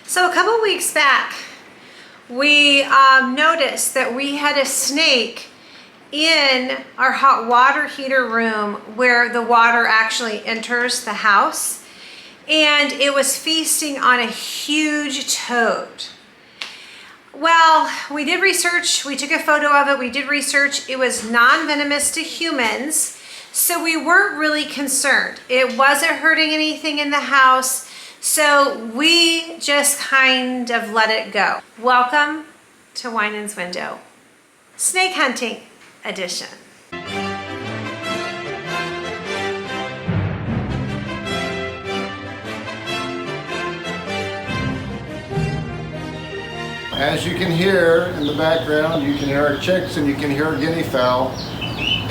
So a couple weeks back, we noticed that we had a snake in our hot water heater room where the water actually enters the house, and it was feasting on a huge toad. Well, we did research, we took a photo of it, we did research, it was non-venomous to humans, so we weren't really concerned. It wasn't hurting anything in the house, so we just kind of let it go. Welcome to Winans Window, Snake Hunting Edition. As you can hear in the background, you can hear our chicks and you can hear our guinea fowl.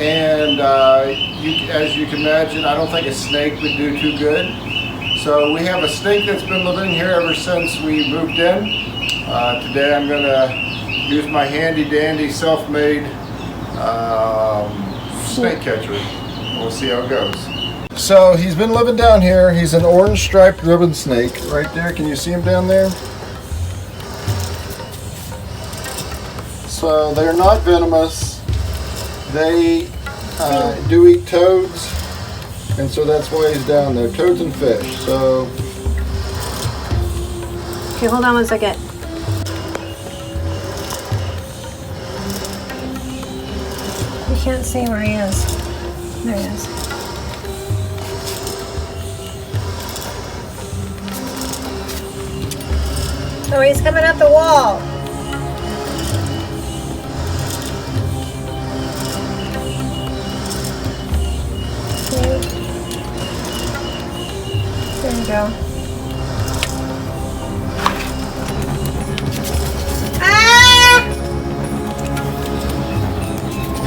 And as you can imagine, I don't think a snake would do too good. So we have a snake that's been living here ever since we moved in. Today I'm going to use my handy dandy self-made snake catcher. We'll see how it goes. So he's been living down here. He's an orange striped ribbon snake right there. Can you see him down there? So they're not venomous. They do eat toads, and so that's why he's down there. Toads and fish. So. Okay, hold on one second. You can't see where he is. There he is. Oh, he's coming up the wall. There you go. Ah!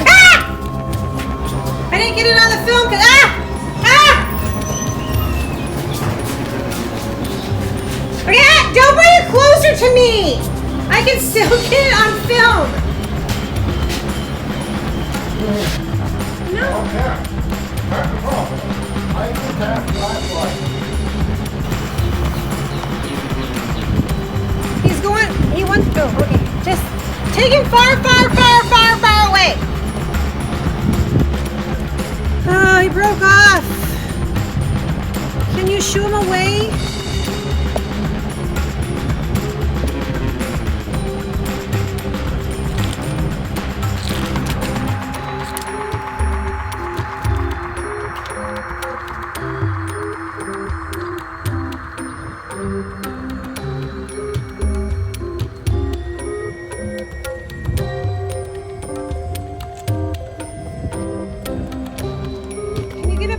Ah! I didn't get it on the film because Okay, don't bring it closer to me. I can still get it on film. No. Oh, yeah. That's the problem. I can tap the flashlight. He's going, he wants to go. Okay, just take him far, far, far, far, far away. Oh, he broke off. Can you shoo him away?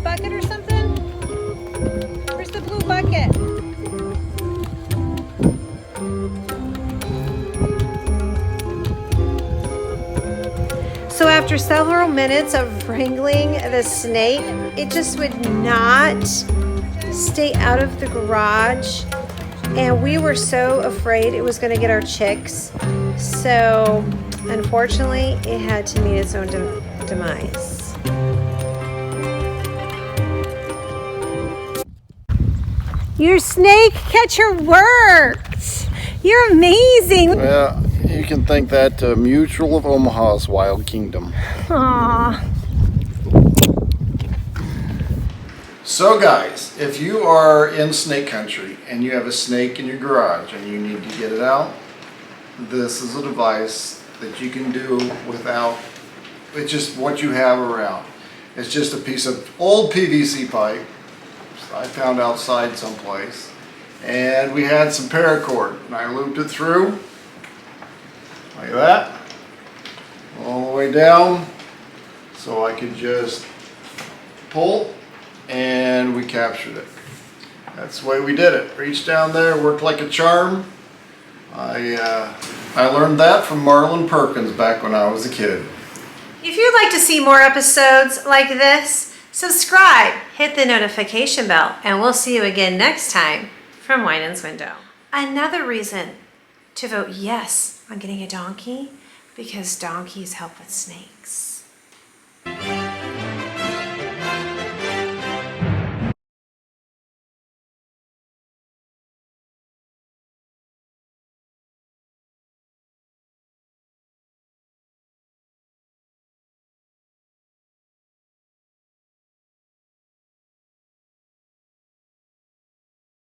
Bucket or something? Where's the blue bucket? So after several minutes of wrangling the snake, it just would not stay out of the garage, and we were so afraid it was going to get our chicks. So unfortunately, it had to meet its own demise. Your snake catcher worked! You're amazing! Yeah, you can thank that to Mutual of Omaha's Wild Kingdom. Aww. So guys, if you are in snake country and you have a snake in your garage and you need to get it out, this is a device that you can do without, it's just what you have around. It's just a piece of old PVC pipe I found outside someplace, and we had some paracord, and I looped it through like that all the way down so I could just pull, and we captured it. That's the way we did it. Reached down there, worked like a charm. I learned that from Marlon Perkins back when I was a kid. If you'd like to see more episodes like this, subscribe, hit the notification bell, and we'll see you again next time from Winans Window. Another reason to vote yes on getting a donkey, because donkeys help with snakes.